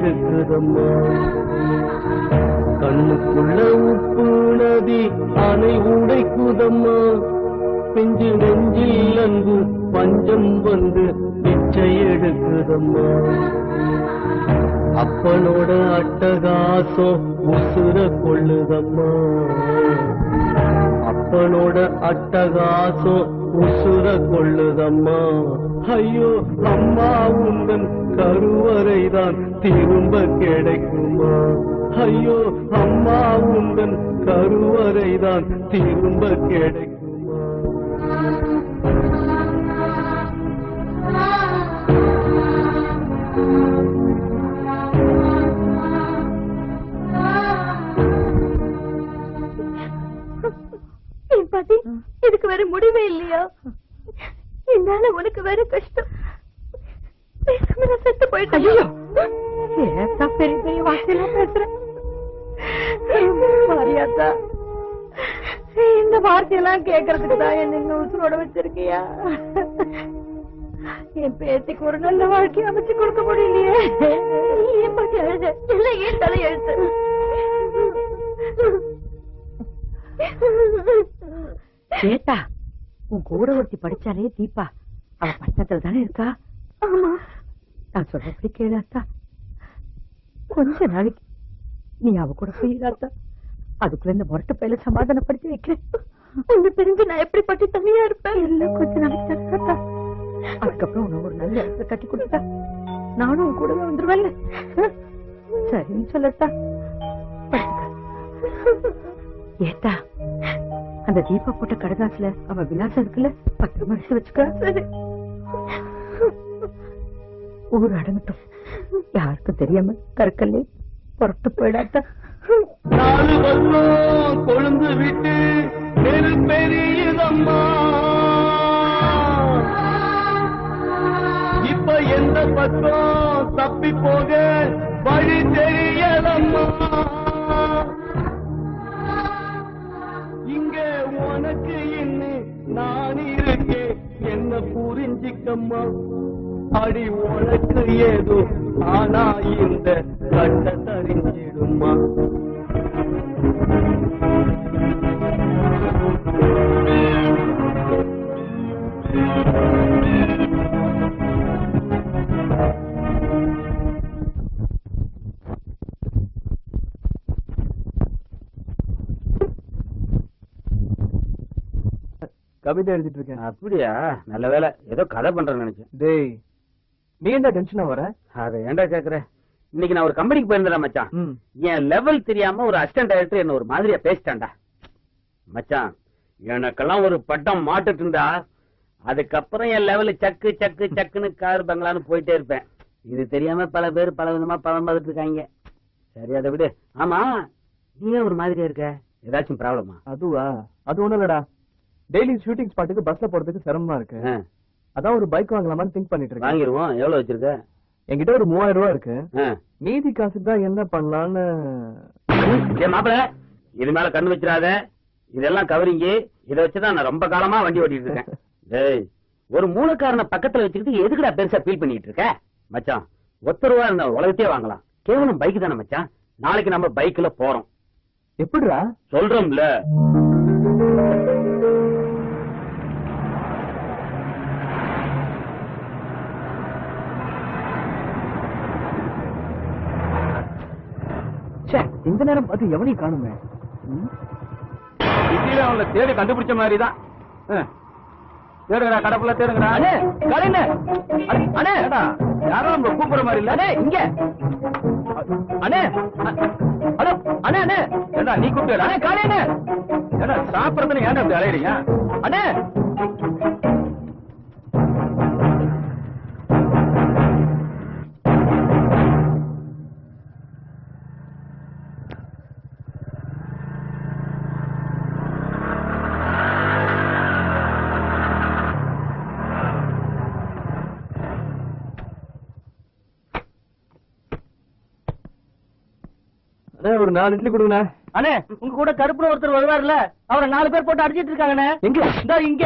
எடுக்குதம்மா. கண்ணுக்குள்ள உப்பு நதி அணை உடைக்குதம்மா. பிஞ்சு நெஞ்சில் அன்பு பஞ்சம் வந்து பிச்சை எடுக்குதம்மா. அப்பனோட அட்டகாசம் உசுர கொள்ளுதம்மா. அப்பனோட அட்டகாசம் உசுர கொள்ளுதம்மா. ஐயோ அம்மா உந்தன் கருவறைதான் திரும்ப கிடைக்குமா? ஐயோ அம்மா உந்தன் கருவறைதான் திரும்ப கிடைக்குமா? பதி இதுக்கு வேற முடிவே இல்லையா? என்னால உனக்கு வேற கஷ்டம். செத்து போயிட்டேன். பெரிய பெரிய வார்த்தையெல்லாம் பேசுறேன். மரியாதா, இந்த வார்த்தையெல்லாம் கேட்கறதுக்கு தான் என்ன உசுரோட வச்சிருக்கியா? என் பேத்திக்கு ஒரு நல்ல வாழ்க்கையை அமைச்சு கொடுக்க முடியலையே. ஏன் தலையெழுத்து? சேட்டா, உன் கூட ஒருத்தி படிச்சாலே தீபா, அவ பட்டணத்துல தானே இருக்கா? நான் சொல்றபடி கேளாத்தா. கொஞ்ச நாளைக்கு நீ அவ கூட போயிடாத்தா. அதுக்குள்ள இந்த முரட்டு பயில சமாதானப்படுத்தி வைக்கிறேன். உன்னை தெரிஞ்சு நான் எப்படி பட்டு தனியா இருப்பேன்? எல்லாம் கொஞ்ச நாளைக்கு தா. அதுக்கப்புறம் உன்னை ஒரு நல்ல இடத்துல கட்டி கொடுத்தா நானும் உன் கூடவே வந்துருவேன்ல. சரின்னு சொல்லத்தா. ஏத்தா, அந்த தீபா போட்ட கடதாசுல அவ விலாசம் இருக்குல்ல, பத்திரமா எடுத்து வச்சுக்க. ஊர் அடங்கட்டும், யாருக்கும் தெரியாம கற்கல்லே புறத்து போயிடாத்தா. 4 வருஷம் கொழுந்து விட்டு பெரியதம்மா. இப்ப எந்த பக்கம் தப்பி போக வழி தெரியதம்மா. இங்க உனக்கு இன்னும் நான் இருக்கேன், என்ன புரிஞ்சிக்கம்மா. அடி உனக்கு ஏதோ ஆனா இந்த கண்ட தரிஞ்சிடுமா. கவிதை எழுதிட்டு இருக்கேன். அப்படியா? நல்ல வேலை, ஏதோ கதை பண்றேன்னு நினைச்சேன். டேய், நீ என்ன டென்ஷனா வர? அதை ஏன்டா கேக்குற? இன்னைக்கு நான் ஒரு கம்பெனிக்கு போயிருந்தேன் மச்சான். என் லெவல் தெரியாம ஒரு அசிஸ்டன்ட் டைரக்டர் என்ன ஒரு மாதிரியா பேசிட்டான்டா. மச்சான், எனக்கெல்லாம் ஒரு பட்டம் மாட்டுட்டு இருந்தா அதுக்கப்புறம் என் லெவலு சக்கு சக்கு சக்குன்னு கார் பங்களான்னு போயிட்டே இருப்பேன். இது தெரியாம பல பேர் பல விதமா பலம் பார்த்துட்டு இருக்காங்க. சரி, அதை விடு. ஆமா, நீ ஒரு மாதிரியா இருக்க, ஏதாச்சும் ப்ராப்ளமா? அதுவா? அது ஒண்ணும் இல்லடா. டெய்லி ஷூட்டிங் ஸ்பாட்டுக்கு பஸ்ல போறதுக்கு சிரமமா இருக்கு. அதான் ஒரு பைக் வாங்கலாமான்னு திங்க் பண்ணிட்டு இருக்கேன். வாங்கிருவோம். எவ்வளவு வச்சிருக்க? என்கிட்ட ஒரு 3000 ரூபாய் இருக்கு. மீதி காசுக்கு தான் என்ன பண்ணலான்னு. மாப்பிள, இது மேல கண்ணு வச்சிடாத. இதெல்லாம் கவரிங்க. இதை வச்சுதான் நான் ரொம்ப காலமா வண்டி ஓட்டிட்டு இருக்கேன். டேய், ஒரு மூலக்காரனை பக்கத்துல வச்சுக்கிட்டு எதுக்குடா பெருசா ஃபீல் பண்ணிட்டு இருக்க? மச்சான், ₹1 இருந்த உலகத்தையே வாங்கலாம். கேவலம் பைக் தானே மச்சான். நாளைக்கு நம்ம பைக்ல போறோம். எப்படிடா? சொல்றோம்ல. இந்த நேரம் பார்த்து எவனையும் காணுமே. அவங்கள தேடி கண்டுபிடிச்ச மாதிரிதான். தேடுங்கடா, கடப்புல தேடுங்கடா. அண்ணே, யாரும் நம்ம கூப்பிடுற மாதிரி இல்ல. இங்க அண்ணே, ஹலோ அண்ணே. அண்ணே, ஏண்டா நீ கூப்பிட்டு? அண்ணே காலே, அண்ணே, ஏண்டா சாப்பிடறதுன்னு ஏன்டா அப்படி அலையறீங்க? அண்ணே, ஒரு 4 இட்லி கொடுங்க. அண்ணே, உங்க கூட கருப்புல ஒருத்தர் வருவார்ல, அவரை 4 பேர் போட்டு அடிச்சிட்டு இருக்காங்கண்ணே. எங்க? இதோ இங்க.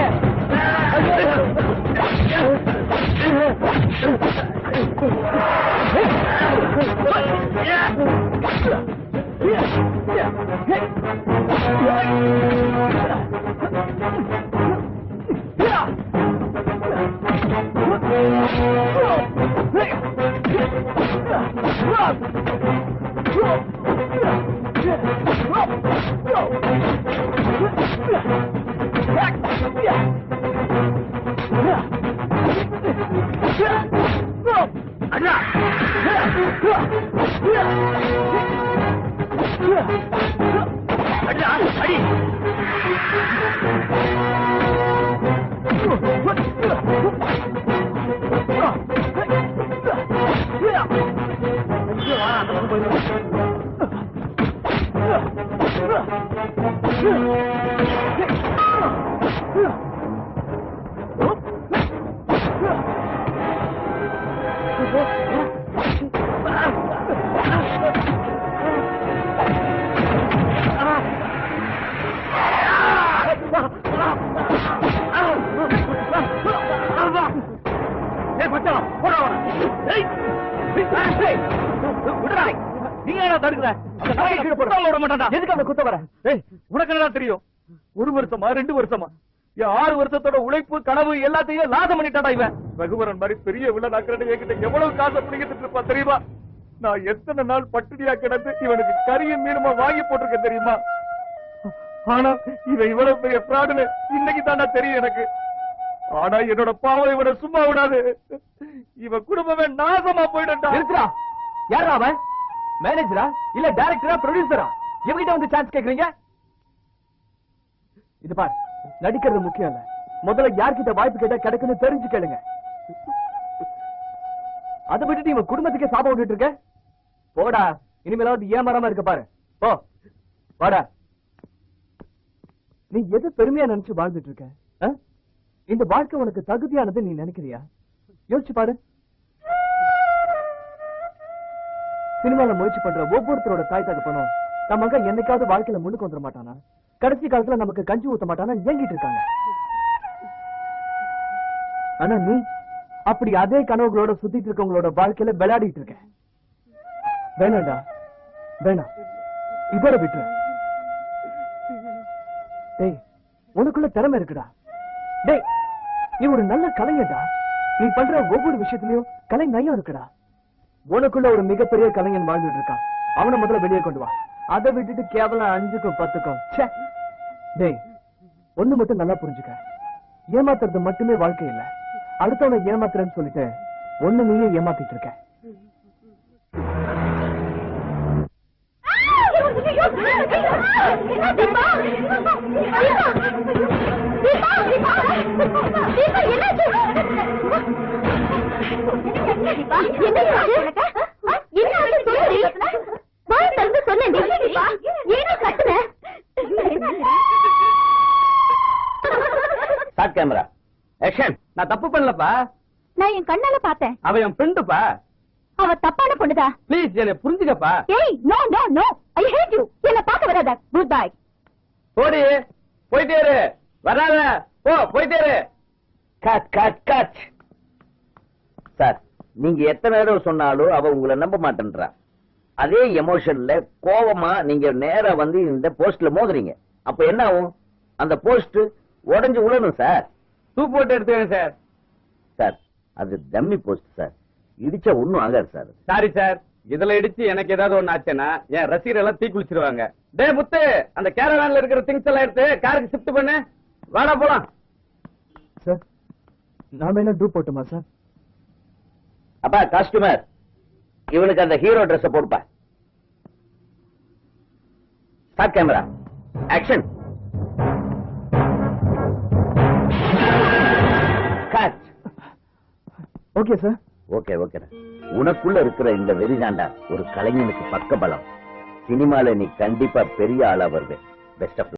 தெரியும் 1 வருஷமா 2 வருஷமா 6 வருஷத்தோட உழைப்பு கனவு எல்லாத்தையும் லாதம் பண்ணிட்டாடா இவன். ரகுவரன் மாதிரி பெரிய வில்லனாக்கிறேன்னு என்கிட்ட எவ்வளவு காசை பிடிக்கிட்டு இருப்பா தெரியுமா? நான் எத்தனை நாள் பட்டினியா கிடந்து இவனுக்கு கறியும் மீனுமா வாங்கி போட்டிருக்கேன் தெரியுமா? ஆனா இவன் இவ்வளவு பெரிய பிராடுன்னு இன்னைக்கு தானே தெரியும் எனக்கு. ஆனா என்னோட பாவம் இவனை சும்மா விடாது. இவன் குடும்பமே நாசமா போயிட்டா. இருக்கிறா யாரா அவன்? மேனேஜரா இல்ல டைரக்டரா ப்ரொடியூசரா? எவகிட்ட வந்து சான்ஸ் கேக்குறீங்க? இது பார், நடிக்கிறது முக்கியம் இல்ல, முதல்ல யார்கிட்ட வாய்ப்பு கேட்டா கிடைக்குன்னு தெரிஞ்சு கேளுங்க. அதை விட்டுட்டு இவன் குடும்பத்துக்கே சாபம் விட்டுட்டு இருக்க. போடா, இனிமேலாவது ஏமாறாம இருக்க பாரு. போ வாடா. நீ எது பெருமையா நினைச்சு வாழ்ந்துட்டு இருக்க? இந்த வாழ்க்கை உனக்கு தகுதியானது நீ நினைக்கிறியா? யோசிச்சு பாரு. சினிமால முயற்சி பண்ற ஒவ்வொருத்தரோட தாய் தகப்பனும் நம்ம மகன் என்னைக்காவது வாழ்க்கையில முன்னுக்கு வந்துட மாட்டானா? கடைசி காலத்துல நமக்கு கஞ்சி ஊத்த மாட்டானா ஏங்கிட்டு இருக்காங்க. ஆனா நீ அப்படி அதே கனவுகளோட சுத்திட்டு இருக்கவங்களோட வாழ்க்கையில விளையாடிட்டு இருக்க. வேணாண்டா, வேணாம், இதோட விட்டு. டேய், உனக்குள்ள திறமை இருக்குடா. டேய், நீ ஒரு நல்ல கலைஞடா. நீ பண்ற ஒவ்வொரு விஷயத்திலயும் கலை நயம் இருக்குடா. உனக்குள்ள ஒரு மிகப்பெரிய கலைஞன் வாழ்ந்துட்டு இருக்கான். அவனை முதல்ல வெளியே கொண்டு வா. அதை விட்டுட்டு கேவலம் 5க்கும் 10க்கும். டேய், ஒண்ணு மட்டும் நல்லா புரிஞ்சுக்க, ஏமாத்துறது மட்டுமே வாழ்க்கை இல்ல. அடுத்தவனை ஏமாத்துறேன்னு சொல்லிட்டு ஒண்ணு நீயே ஏமாத்திட்டு இருக்க. Camera action. நான் தப்பு பண்ணலப்பா. நான் என் கண்ணால பார்த்தேன். அவ என் ஃப்ரெண்டுப்பா. அவ தப்பான பொண்ணுதா. ப்ளீஸ் என்ன புரிஞ்சுக்கப்பா. ஏய், no no no, I hate you. என்ன பார்க்க வராத. Good bye. போடி, போயிட்டே இரு. வராத, போ, போயிட்டே இரு. Cut cut cut. சார், நீங்க எத்தனை தடவை சொன்னாலும் அவ உங்களை நம்ப மாட்டேன்றா. அதே எமோஷன்ல கோவமா நீங்க நேரா வந்து இந்த போஸ்ட்ல மோதுறீங்க. அப்ப என்ன ஆகும்? அந்த போஸ்ட் உடைஞ்சு உழணும் சார். தூக்கு போட்டு எடுத்துக்கங்க சார். சார், அது டம்மி போஸ்ட் சார். இடிச்சா ஒண்ணும் ஆகாது சார். சாரி சார், இதுல இடிச்சு எனக்கு ஏதாவது ஒண்ணு ஆச்சுன்னா என் ரசிகர் எல்லாம் தீ குளிச்சிருவாங்க. டே முத்து, அந்த கேரவேன்ல இருக்கிற திங்ஸ் எல்லாம் எடுத்து காருக்கு ஷிஃப்ட் பண்ணு. வாடா போலாம். சார், நாம என்ன டூ போட்டுமா சார்? அப்பா காஸ்டியூமர், இவனுக்கு அந்த ஹீரோ ட்ரெஸ் போடுப்பா. Start camera action. Cut. Okay sir. Okay okay. உனக்குள்ள இருக்கிற இந்த வெறிதாண்டா ஒரு கலைஞனுக்கு பக்க பலம். சினிமால நீ கண்டிப்பா பெரிய ஆளா வருவே. Best of